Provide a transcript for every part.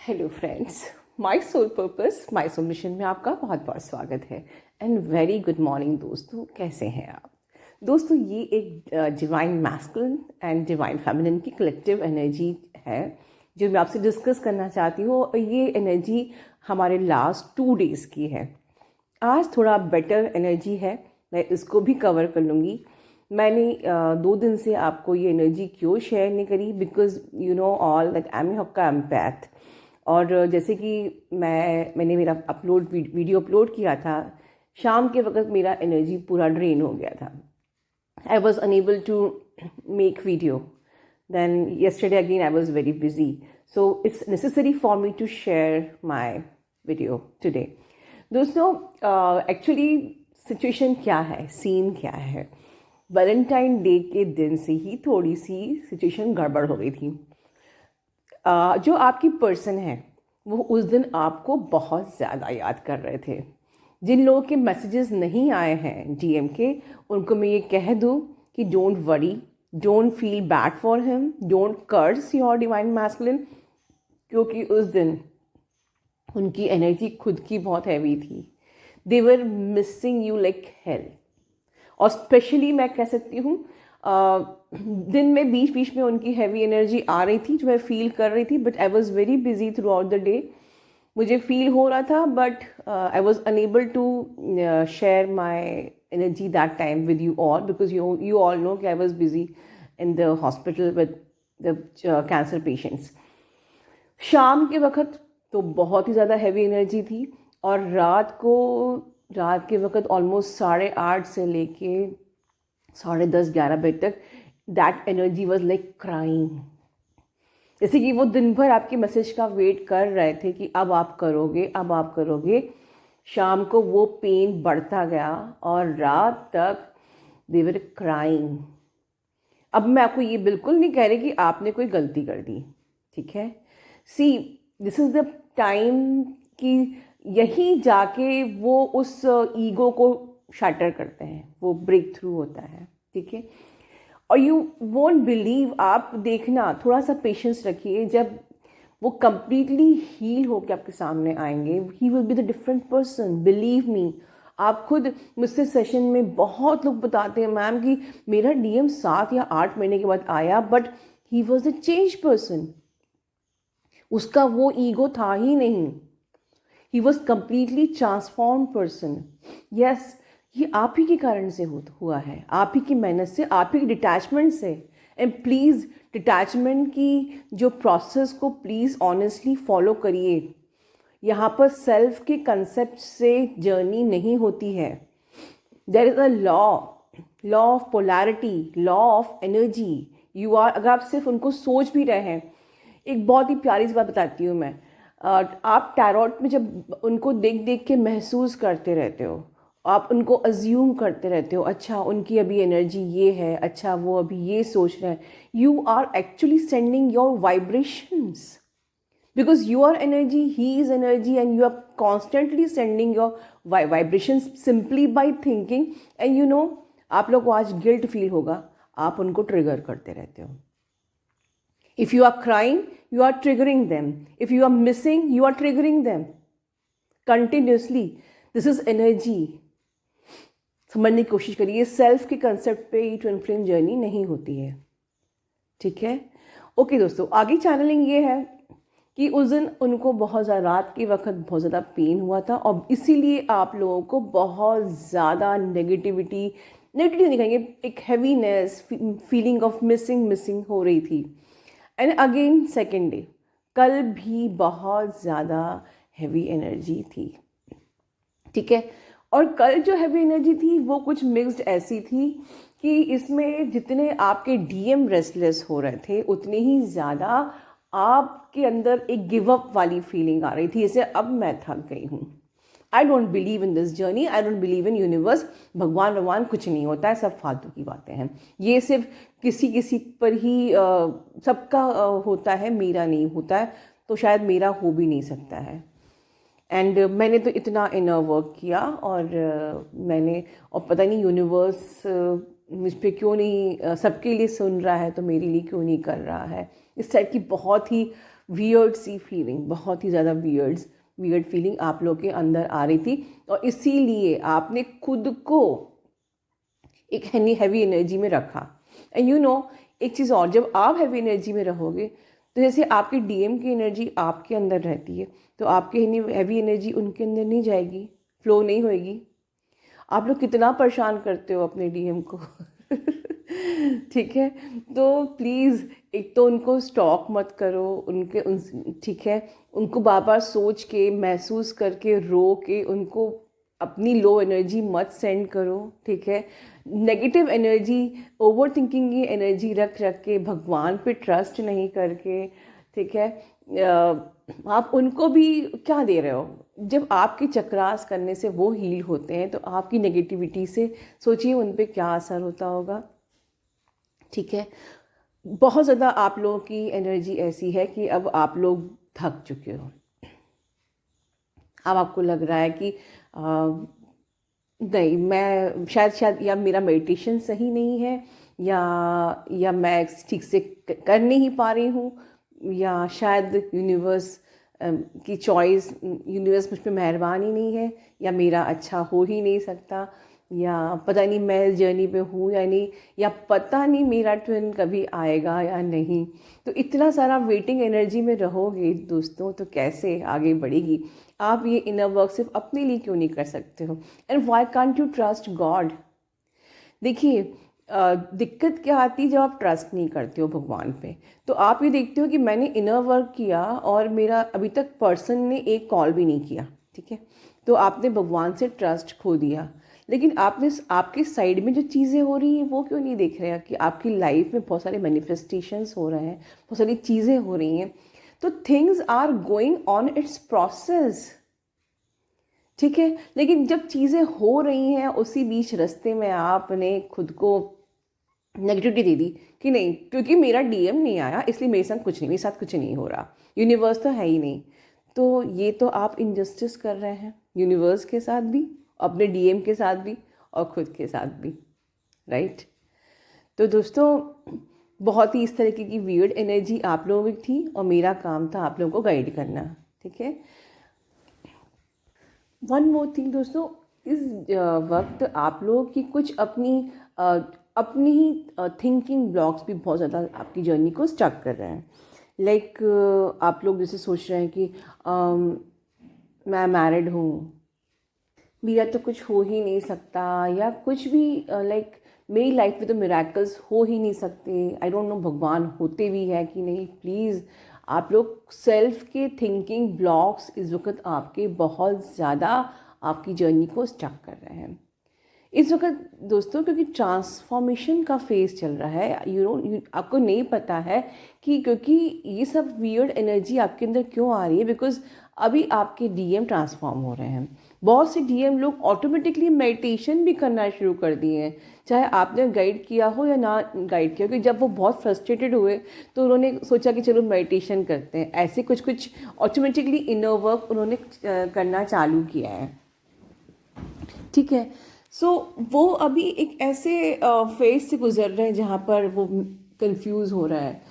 Hello friends, my soul purpose my soul mission में आपका बहुत बहुत स्वागत है एंड वेरी गुड मॉर्निंग दोस्तों। कैसे हैं आप दोस्तों? ये एक divine masculine and divine feminine की कलेक्टिव एनर्जी है जो मैं आपसे डिस्कस करना चाहती हूँ। और ये एनर्जी हमारे लास्ट 2 डेज़ की है। आज थोड़ा बेटर एनर्जी है, मैं इसको भी कवर कर लूँगी। मैंने 2 दिन से आपको ये एनर्जी क्यों शेयर नहीं करी, because you know all that I am hakka empath. और जैसे कि मैंने मेरा वीडियो अपलोड किया था, शाम के वक्त मेरा एनर्जी पूरा ड्रेन हो गया था। I was unable to make video. Then yesterday again I was very busy, so it's necessary for me to share my video today. दोस्तों, एक्चुअली सिचुएशन क्या है, सीन क्या है, वैलेंटाइन डे के दिन से ही थोड़ी सी सिचुएशन गड़बड़ हो गई थी। जो आपकी पर्सन है वो उस दिन आपको बहुत ज़्यादा याद कर रहे थे। जिन लोगों के मैसेजेस नहीं आए हैं डीएम के, उनको मैं ये कह दूँ कि don't worry, don't feel bad for him, don't curse your divine masculine, क्योंकि उस दिन उनकी एनर्जी खुद की बहुत हैवी थी। They were missing you like hell. और स्पेशली मैं कह सकती हूँ, दिन में बीच बीच में उनकी हैवी एनर्जी आ रही थी जो मैं फील कर रही थी, but I was very busy throughout the day. मुझे फील हो रहा था, but I was unable to share my energy that time with you all, because you all know कि I was busy in the hospital with the cancer patients. शाम के वक्त तो बहुत ही ज़्यादा हैवी एनर्जी थी, और रात के वक्त ऑलमोस्ट 8:30 से लेके 10:30-11 बजे तक that energy was like crying. जैसे कि वो दिन भर आपके मैसेज का वेट कर रहे थे कि अब आप करोगे, अब आप करोगे। शाम को वो पेन बढ़ता गया और रात तक दे वर क्राइंग। अब मैं आपको ये बिल्कुल नहीं कह रही कि आपने कोई गलती कर दी, ठीक है। सी, दिस इज़ द टाइम कि यही जाके वो उस ईगो को शैटर करते हैं, वो ब्रेक थ्रू होता है, ठीक है। और यू वोंट बिलीव, आप देखना, थोड़ा सा पेशेंस रखिए। जब वो कंप्लीटली हील होकर आपके सामने आएंगे, he will be the different person, believe me. आप खुद मुझसे सेशन में बहुत लोग बताते हैं, मैम कि मेरा डीएम 7 या 8 महीने के बाद आया, but he was a change person. उसका वो ईगो था ही नहीं, he was completely transform person. Yes, ये आप ही के कारण से हुआ है, आप ही की मेहनत से, आप ही की डिटैचमेंट से। एंड प्लीज़, डिटैचमेंट की जो प्रोसेस को प्लीज़ ऑनेस्टली फॉलो करिए। यहाँ पर सेल्फ के कंसेप्ट से जर्नी नहीं होती है। There is a law of polarity, law of energy. You are, अगर आप सिर्फ उनको सोच भी रहे हैं, एक बहुत ही प्यारी सी बात बताती हूँ मैं। आप टैरोट में जब उनको देख देख के महसूस करते रहते हो, आप उनको अज्यूम करते रहते हो, अच्छा उनकी अभी एनर्जी ये है, अच्छा वो अभी ये सोच रहे हैं। You are actually sending your vibrations, because you are energy, he is energy, and you are constantly sending your vibrations simply by thinking. And you know, आप लोग को आज गिल्ट फील होगा, आप उनको ट्रिगर करते रहते हो। If you are crying, you are triggering them. If you are missing, you are triggering them continuously. This is energy. समझने की कोशिश करिए, सेल्फ के कंसेप्ट पे ये ट्विन फ्लेम जर्नी नहीं होती है, ठीक है। ओके दोस्तों, आगे चैनलिंग ये है कि उस दिन उनको बहुत ज़्यादा, रात के वक्त बहुत ज़्यादा पेन हुआ था, और इसीलिए आप लोगों को बहुत ज़्यादा नेगेटिविटी नहीं कहेंगे, एक हैवीनेस, फीलिंग ऑफ मिसिंग हो रही थी। एंड अगेन सेकेंड डे, कल भी बहुत ज़्यादा हैवी एनर्जी थी, ठीक है। और कल जो हैवी एनर्जी थी वो कुछ मिक्स्ड ऐसी थी कि इसमें जितने आपके डीएम रेस्टलेस हो रहे थे, उतने ही ज़्यादा आपके अंदर एक गिव अप वाली फीलिंग आ रही थी, जैसे अब मैं थक गई हूँ। I don't believe in this journey, I don't believe in universe. भगवान कुछ नहीं होता है, सब फालतू की बातें हैं। ये सिर्फ किसी पर ही सबका होता है, मेरा नहीं होता है, तो शायद मेरा हो भी नहीं सकता है। एंड मैंने तो इतना इनर वर्क किया, और पता नहीं यूनिवर्स मुझ पे क्यों नहीं, सबके लिए सुन रहा है तो मेरे लिए क्यों नहीं कर रहा है। इस टाइप की बहुत ही वियर्ड सी फीलिंग, बहुत ही ज़्यादा वियर्ड फीलिंग आप लोग के अंदर आ रही थी, और इसीलिए आपने खुद को एक हैवी एनर्जी में रखा। एंड एक चीज़ और, जब आप हैवी एनर्जी में रहोगे तो जैसे आपकी डीएम की एनर्जी आपके अंदर रहती है, तो आपकी हैवी एनर्जी उनके अंदर नहीं जाएगी, फ्लो नहीं होएगी। आप लोग कितना परेशान करते हो अपने डीएम को ठीक है, तो प्लीज़ एक तो उनको स्टॉक मत करो, ठीक है, उनको बार बार सोच के, महसूस करके, रो के उनको अपनी लो एनर्जी मत सेंड करो, ठीक है। नेगेटिव एनर्जी, ओवर थिंकिंग की एनर्जी रख के, भगवान पे ट्रस्ट नहीं करके, ठीक है, आप उनको भी क्या दे रहे हो? जब आपके चक्रास करने से वो हील होते हैं, तो आपकी नेगेटिविटी से सोचिए उन पे क्या असर होता होगा, ठीक है। बहुत ज़्यादा आप लोगों की एनर्जी ऐसी है कि अब आप लोग थक चुके हो। अब आपको लग रहा है कि नहीं, मैं शायद या मेरा मेडिटेशन सही नहीं है, या मैं ठीक से कर नहीं पा रही हूँ, या शायद यूनिवर्स की चॉइस, यूनिवर्स मुझ पर मेहरबान ही नहीं है, या मेरा अच्छा हो ही नहीं सकता, या पता नहीं मैं जर्नी पे हूँ या नहीं, या पता नहीं मेरा ट्विन कभी आएगा या नहीं। तो इतना सारा वेटिंग एनर्जी में रहोगे दोस्तों, तो कैसे आगे बढ़ेगी? आप ये इनर वर्क सिर्फ अपने लिए क्यों नहीं कर सकते हो? And why can't you trust God? देखिए, दिक्कत क्या आती है जब आप ट्रस्ट नहीं करते हो भगवान पे। तो आप ये देखते हो कि मैंने इनर वर्क किया और मेरा अभी तक पर्सन ने एक कॉल भी नहीं किया, ठीक है, तो आपने भगवान से ट्रस्ट खो दिया। लेकिन आपके साइड में जो चीज़ें हो रही हैं वो क्यों नहीं देख रहे हैं कि आपकी लाइफ में बहुत सारे मैनिफेस्टेशंस हो रहे हैं, बहुत सारी चीज़ें हो रही हैं। तो things are going on its process, ठीक है। लेकिन जब चीज़ें हो रही हैं, उसी बीच रास्ते में आपने खुद को नेगेटिविटी दे दी कि नहीं, क्योंकि मेरा डीएम नहीं आया इसलिए मेरे साथ कुछ नहीं हो रहा, यूनिवर्स तो है ही नहीं। तो ये तो आप इनजस्टिस कर रहे हैं, यूनिवर्स के साथ भी, अपने डीएम के साथ भी, और खुद के साथ भी, राइट। तो दोस्तों, बहुत ही इस तरीके की वियर्ड एनर्जी आप लोगों की थी, और मेरा काम था आप लोगों को गाइड करना, ठीक है। वन मोर थिंग दोस्तों, इस वक्त आप लोगों की कुछ अपनी ही थिंकिंग ब्लॉक्स भी बहुत ज़्यादा आपकी जर्नी को स्टक कर रहे हैं। लाइक आप लोग जैसे सोच रहे हैं कि मैं मैरिड हूँ, मेरा तो कुछ हो ही नहीं सकता, या कुछ भी, लाइक मेरी लाइफ में तो मिराकल्स हो ही नहीं सकते। आई डोंट नो भगवान होते भी है कि नहीं। प्लीज़ आप लोग सेल्फ के थिंकिंग ब्लॉक्स इस वक्त आपके बहुत ज़्यादा आपकी जर्नी को स्टक कर रहे हैं इस वक्त दोस्तों, क्योंकि ट्रांसफॉर्मेशन का फेज चल रहा है। आपको नहीं पता है कि क्योंकि ये सब वियर्ड एनर्जी आपके अंदर क्यों आ रही है, बिकॉज अभी आपके डीएम ट्रांसफॉर्म हो रहे हैं। बहुत से डीएम लोग ऑटोमेटिकली मेडिटेशन भी करना शुरू कर दिए हैं, चाहे आपने गाइड किया हो या ना गाइड किया, क्योंकि जब वो बहुत फ्रस्ट्रेटेड हुए तो उन्होंने सोचा कि चलो मेडिटेशन करते हैं। ऐसे कुछ ऑटोमेटिकली इनर वर्क उन्होंने करना चालू किया है, ठीक है। सो वो अभी एक ऐसे फेज से गुजर रहे हैं जहाँ पर वो कंफ्यूज हो रहा है,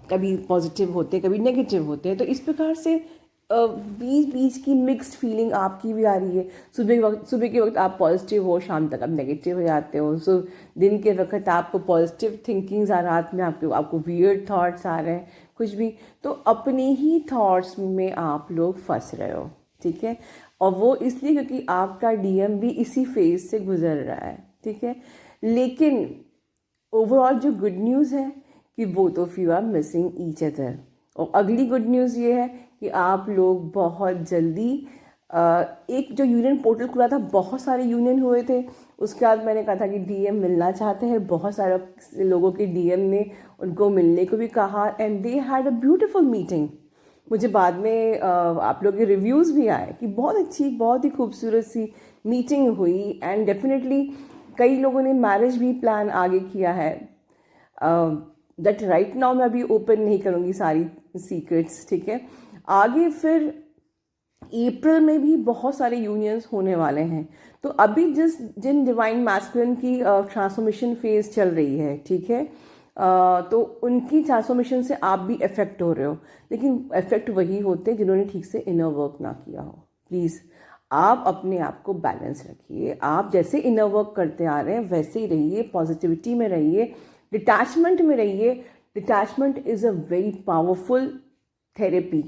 कभी पॉजिटिव होते हैं कभी नेगेटिव होते हैं। तो इस प्रकार से बीच की मिक्स्ड फीलिंग आपकी भी आ रही है। सुबह के वक्त आप पॉजिटिव हो, शाम तक आप नेगेटिव हो जाते हो। सो दिन के वक्त आपको पॉजिटिव थिंकिंग्स आ, रात में आपको वियर्ड थॉट्स आ रहे हैं, कुछ भी। तो अपने ही थॉट्स में आप लोग फंस रहे हो, ठीक है। और वो इसलिए क्योंकि आपका डीएम भी इसी फेज से गुजर रहा है, ठीक है। लेकिन ओवरऑल जो गुड न्यूज़ है कि both of you are missing each other. और अगली गुड न्यूज़ ये है कि आप लोग बहुत जल्दी एक जो यूनियन पोर्टल खुला था, बहुत सारे यूनियन हुए थे। उसके बाद मैंने कहा था कि डीएम मिलना चाहते हैं, बहुत सारे लोगों के डीएम ने उनको मिलने को भी कहा, and they had a beautiful meeting. मुझे बाद में आप लोग के रिव्यूज़ भी आए कि बहुत अच्छी, बहुत ही खूबसूरत सी मीटिंग हुई, एंड डेफिनेटली कई लोगों ने मैरिज भी प्लान आगे किया है। दैट राइट नाउ मैं अभी ओपन नहीं करूँगी सारी सीक्रेट्स, ठीक है। आगे फिर अप्रैल में भी बहुत सारे यूनियंस होने वाले हैं। तो अभी जिन डिवाइन मैस्कुलिन की ट्रांसफॉर्मेशन फेज चल रही है, ठीक है, तो उनकी ट्रांसफॉर्मेशन से आप भी अफेक्ट हो रहे हो, लेकिन अफेक्ट वही होते हैं जिन्होंने ठीक से इनर वर्क ना किया हो। प्लीज़ आप अपने आप को बैलेंस रखिए। आप जैसे इनर वर्क करते आ रहे हैं वैसे ही रहिए, पॉजिटिविटी में रहिए, डिटैचमेंट में रहिए। Detachment is a very powerful therapy.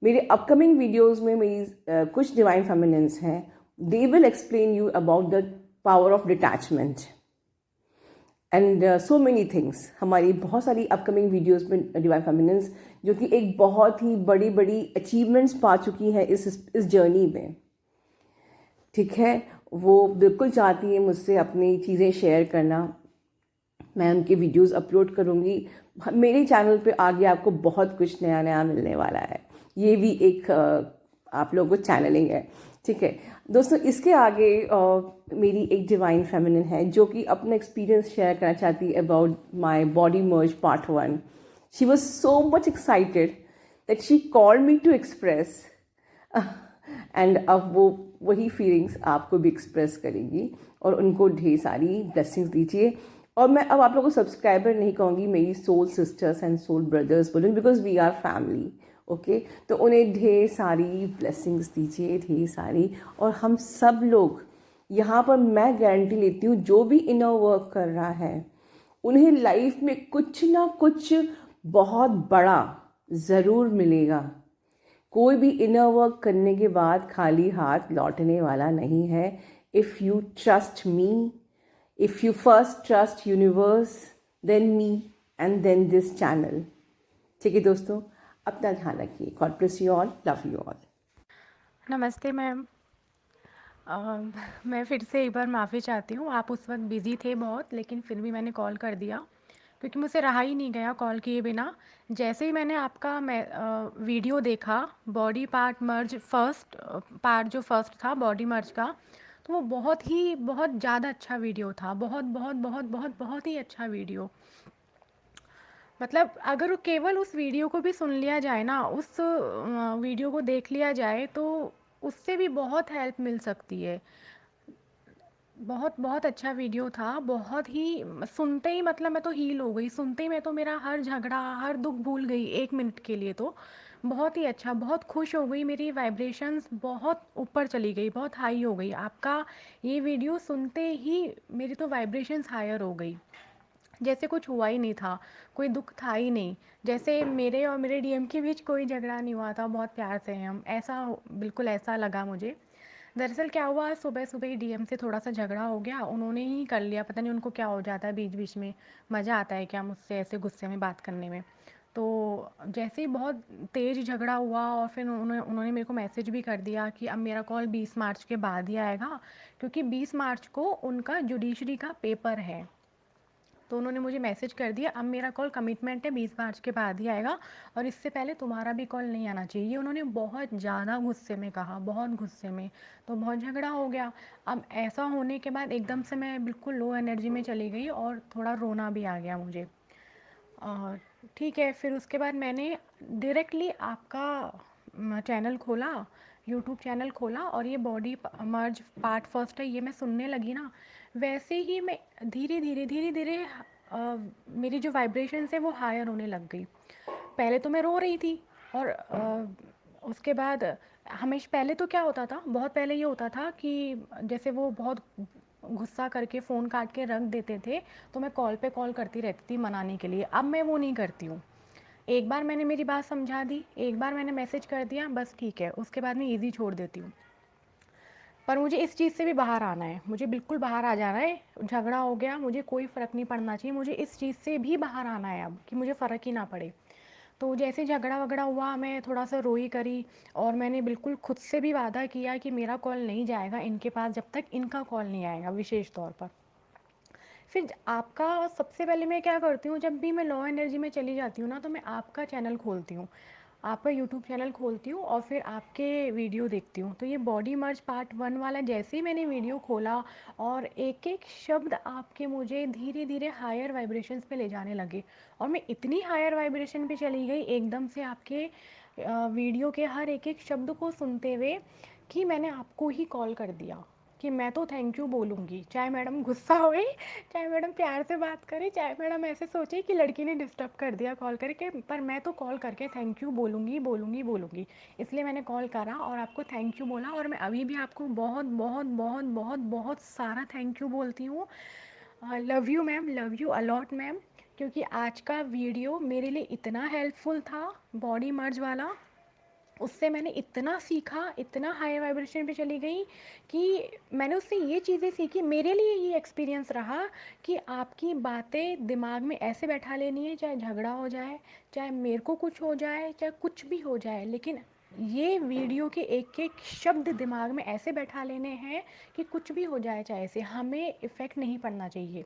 मेरे अपकमिंग वीडियोस में मेरी कुछ डिवाइन फेमिनिन्स हैं, they will explain you about the power of detachment and so many things. हमारी बहुत सारी अपकमिंग वीडियोस में डिवाइन फेमिनिन्स जो कि एक बहुत ही बड़ी बड़ी अचीवमेंट्स पा चुकी हैं इस जर्नी में, ठीक है, वो बिल्कुल चाहती हैं मुझसे अपनी चीज़ें शेयर करना। मैं उनके वीडियोस अपलोड करूँगी। मेरे चैनल पे आगे आपको बहुत कुछ नया नया मिलने वाला है। ये भी एक आप लोगों को चैनलिंग है, ठीक है दोस्तों। इसके आगे मेरी एक डिवाइन फेमिनिन है जो कि अपना एक्सपीरियंस शेयर करना चाहती है about my body merge part 1। She was so much excited that she called me to express and अब वो वही फीलिंग्स आपको भी एक्सप्रेस करेंगी और उनको ढेर सारी ब्लेसिंग्स दीजिए। और मैं अब आप लोगों को सब्सक्राइबर नहीं कहूँगी, मेरी soul sisters and soul brothers बोलूँगी, because we are family, okay. तो उन्हें ढेर सारी ब्लेसिंग्स दीजिए, ढेर सारी। और हम सब लोग यहाँ पर मैं गारंटी लेती हूँ जो भी इनर वर्क कर रहा है उन्हें लाइफ में कुछ ना कुछ बहुत बड़ा ज़रूर मिलेगा। कोई भी इनर वर्क करने के बाद खाली हाथ लौटने वाला नहीं है। If you trust me, if you first trust universe, then me and then this channel, ठीक है दोस्तों। अपना ध्यान रखिए। God bless you all, love you all. नमस्ते मैम। मैं फिर से एक बार माफ़ी चाहती हूँ। आप उस वक्त बिज़ी थे बहुत, लेकिन फिर भी मैंने कॉल कर दिया क्योंकि मुझसे रहा ही नहीं गया कॉल किए बिना। जैसे ही मैंने आपका वीडियो देखा, बॉडी पार्ट मर्ज फर्स्ट पार्ट जो फर्स्ट था बॉडी मर्ज का, तो वो बहुत ज़्यादा अच्छा वीडियो था। बहुत बहुत बहुत बहुत बहुत ही अच्छा वीडियो। मतलब अगर वो केवल उस वीडियो को भी सुन लिया जाए ना, उस वीडियो को देख लिया जाए तो उससे भी बहुत हेल्प मिल सकती है। बहुत बहुत अच्छा वीडियो था। बहुत ही सुनते ही मतलब मैं तो हील हो गई। सुनते ही मैं तो मेरा हर झगड़ा हर दुख भूल गई 1 मिनट के लिए। तो बहुत ही अच्छा, बहुत खुश हो गई। मेरी वाइब्रेशंस बहुत ऊपर चली गई, बहुत हाई हो गई। आपका ये वीडियो सुनते ही मेरी तो वाइब्रेशंस हायर हो गई, जैसे कुछ हुआ ही नहीं था, कोई दुख था ही नहीं। जैसे मेरे और मेरे डीएम के बीच कोई झगड़ा नहीं हुआ था, बहुत प्यार से हैं हम, ऐसा बिल्कुल ऐसा लगा मुझे। दरअसल क्या हुआ, सुबह सुबह ही डीएम से थोड़ा सा झगड़ा हो गया, उन्होंने ही कर लिया। पता नहीं उनको क्या हो जाता है बीच बीच में, मज़ा आता है क्या मुझसे ऐसे गुस्से में बात करने में। तो जैसे ही बहुत तेज़ झगड़ा हुआ और फिर उन्होंने उन्होंने मेरे को मैसेज भी कर दिया कि अब मेरा कॉल 20 मार्च के बाद ही आएगा, क्योंकि 20 मार्च को उनका जुडिशरी का पेपर है। तो उन्होंने मुझे मैसेज कर दिया, अब मेरा कॉल कमिटमेंट है 20 मार्च के बाद ही आएगा और इससे पहले तुम्हारा भी कॉल नहीं आना चाहिए। ये उन्होंने बहुत ज़्यादा गुस्से में कहा, बहुत गुस्से में। तो बहुत झगड़ा हो गया। अब ऐसा होने के बाद एकदम से मैं बिल्कुल लो एनर्जी में चली गई और थोड़ा रोना भी आ गया मुझे। और ठीक है, फिर उसके बाद मैंने डायरेक्टली आपका चैनल खोला, यूट्यूब चैनल खोला और ये बॉडी मर्ज पार्ट फर्स्ट है ये मैं सुनने लगी ना। वैसे ही मैं धीरे धीरे मेरी जो वाइब्रेशंस है वो हायर होने लग गई। पहले तो मैं रो रही थी और उसके बाद हमेशा पहले तो क्या होता था, बहुत पहले ये होता था कि जैसे वो बहुत गुस्सा करके फ़ोन काट के रख देते थे, तो मैं कॉल पे कॉल करती रहती थी मनाने के लिए। अब मैं वो नहीं करती हूँ। एक बार मैंने मेरी बात समझा दी, एक बार मैंने मैसेज कर दिया, बस ठीक है, उसके बाद मैं ईज़ी छोड़ देती हूँ। पर मुझे इस चीज़ से भी बाहर आना है, मुझे बिल्कुल बाहर आ जाना है। झगड़ा हो गया, मुझे कोई फ़र्क नहीं पड़ना चाहिए, मुझे इस चीज़ से भी बाहर आना है अब कि मुझे फ़र्क ही ना पड़े। तो जैसे झगड़ा वगड़ा हुआ, मैं थोड़ा सा रोई करी और मैंने बिल्कुल खुद से भी वादा किया कि मेरा कॉल नहीं जाएगा इनके पास जब तक इनका कॉल नहीं आएगा, विशेष तौर पर। फिर आपका सबसे पहले मैं क्या करती हूँ, जब भी मैं लो एनर्जी में चली जाती हूँ ना, तो मैं आपका चैनल खोलती हूँ, आपका यूट्यूब चैनल खोलती हूँ और फिर आपके वीडियो देखती हूँ। तो ये बॉडी मर्ज पार्ट 1 वाला जैसे ही मैंने वीडियो खोला और एक एक शब्द आपके मुझे धीरे धीरे हायर वाइब्रेशंस पे ले जाने लगे और मैं इतनी हायर वाइब्रेशन पे चली गई एकदम से आपके वीडियो के हर एक एक शब्द को सुनते हुए कि मैंने आपको ही कॉल कर दिया कि मैं तो थैंक यू बोलूँगी, चाहे मैडम गुस्सा होए, चाहे मैडम प्यार से बात करे, चाहे मैडम ऐसे सोचे कि लड़की ने डिस्टर्ब कर दिया कॉल करके, पर मैं तो कॉल करके थैंक यू बोलूँगी बोलूँगी बोलूँगी। इसलिए मैंने कॉल करा और आपको थैंक यू बोला, और मैं अभी भी आपको बहुत बहुत बहुत बहुत बहुत सारा थैंक यू बोलती हूँ। Love you ma'am, love you a lot ma'am, क्योंकि आज का वीडियो मेरे लिए इतना हेल्पफुल था, बॉडी मर्ज वाला। उससे मैंने इतना सीखा, इतना हाई वाइब्रेशन पे चली गई कि मैंने उससे ये चीज़ें सीखी। मेरे लिए ये एक्सपीरियंस रहा कि आपकी बातें दिमाग में ऐसे बैठा लेनी है, चाहे झगड़ा हो जाए, चाहे मेरे को कुछ हो जाए, चाहे कुछ भी हो जाए, लेकिन ये वीडियो के एक एक शब्द दिमाग में ऐसे बैठा लेने हैं कि कुछ भी हो जाए, चाहे ऐसे हमें इफ़ेक्ट नहीं पड़ना चाहिए।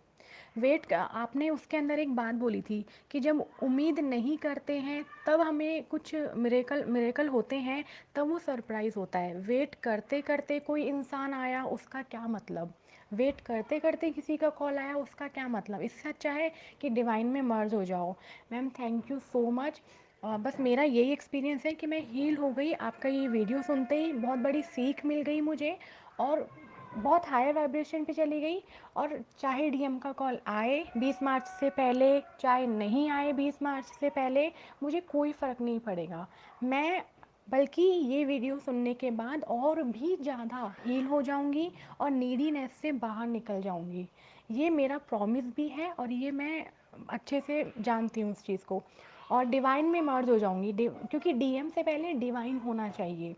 वेट का आपने उसके अंदर एक बात बोली थी कि जब उम्मीद नहीं करते हैं तब हमें कुछ मिरेकल मिरेकल होते हैं, तब वो सरप्राइज़ होता है। वेट करते करते कोई इंसान आया, उसका क्या मतलब? वेट करते करते किसी का कॉल आया, उसका क्या मतलब? इससे अच्छा है कि डिवाइन में मर्ज हो जाओ। Ma'am thank you so much. बस मेरा यही एक्सपीरियंस है कि मैं हील हो गई आपका ये वीडियो सुनते ही, बहुत बड़ी सीख मिल गई मुझे, और बहुत हायर वाइब्रेशन पे चली गई। और चाहे डीएम का कॉल आए 20 मार्च से पहले, चाहे नहीं आए 20 मार्च से पहले, मुझे कोई फ़र्क नहीं पड़ेगा। मैं बल्कि ये वीडियो सुनने के बाद और भी ज़्यादा हील हो जाऊंगी और नीडीनेस से बाहर निकल जाऊंगी। ये मेरा प्रॉमिस भी है और ये मैं अच्छे से जानती हूँ इस चीज़ को। और डिवाइन में मर्ज हो जाऊंगी, क्योंकि डीएम से पहले डिवाइन होना चाहिए।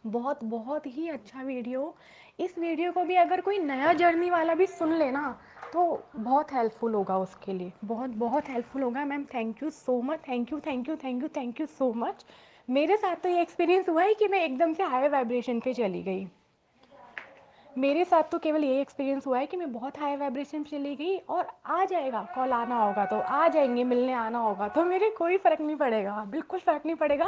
बहुत बहुत ही अच्छा वीडियो। इस वीडियो को भी अगर कोई नया जर्नी वाला भी सुन लेना तो बहुत हेल्पफुल होगा उसके लिए, बहुत बहुत हेल्पफुल होगा। Ma'am thank you so much, thank you thank you thank you thank you so much. मेरे साथ तो ये एक्सपीरियंस हुआ है कि मैं एकदम से हाई वाइब्रेशन पे चली गई। मेरे साथ तो केवल यही एक्सपीरियंस हुआ है कि मैं बहुत हाई वाइब्रेशन चली गई, और आ जाएगा कॉल, आना होगा तो आ जाएंगे, मिलने आना होगा तो मेरे कोई फ़र्क नहीं पड़ेगा, बिल्कुल फ़र्क नहीं पड़ेगा।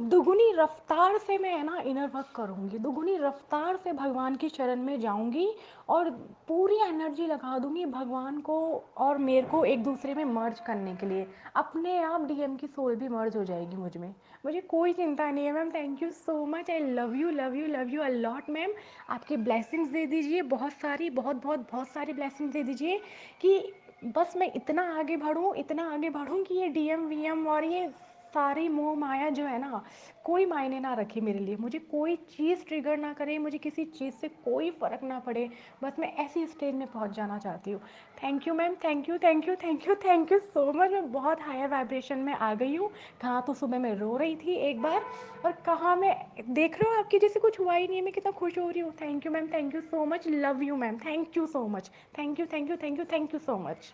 दुगुनी रफ्तार से मैं है ना इनर वर्क करूँगी, दुगुनी रफ्तार से भगवान की शरण में जाऊँगी और पूरी एनर्जी लगा दूँगी भगवान को और मेरे को एक दूसरे में मर्ज करने के लिए। अपने आप डीएम की सोल भी मर्ज हो जाएगी मुझ में, मुझे कोई चिंता नहीं है। Ma'am thank you so much, I love you love you love you a lot ma'am. आपके ब्लेसिंग्स दे दीजिए, बहुत सारी, बहुत बहुत बहुत सारी ब्लेसिंग्स दे दीजिए कि बस मैं इतना आगे बढ़ूँ, इतना आगे बढ़ूँ कि ये डीएम वीएम और ये सारी मोह माया जो है ना, कोई मायने ना रखे मेरे लिए, मुझे कोई चीज़ ट्रिगर ना करे, मुझे किसी चीज़ से कोई फ़र्क ना पड़े। बस मैं ऐसी स्टेज में पहुंच जाना चाहती हूँ। Thank you ma'am, thank you thank you thank you thank you so much. मैं बहुत हायर वाइब्रेशन में आ गई हूँ। कहाँ तो सुबह मैं रो रही थी एक बार, और कहाँ मैं देख रहे हो आपकी जैसे कुछ हुआ ही नहीं है, मैं कितना खुश हो रही हूँ। Thank you ma'am, thank you so much, love you ma'am, thank you so much, thank you thank you thank you thank you so much.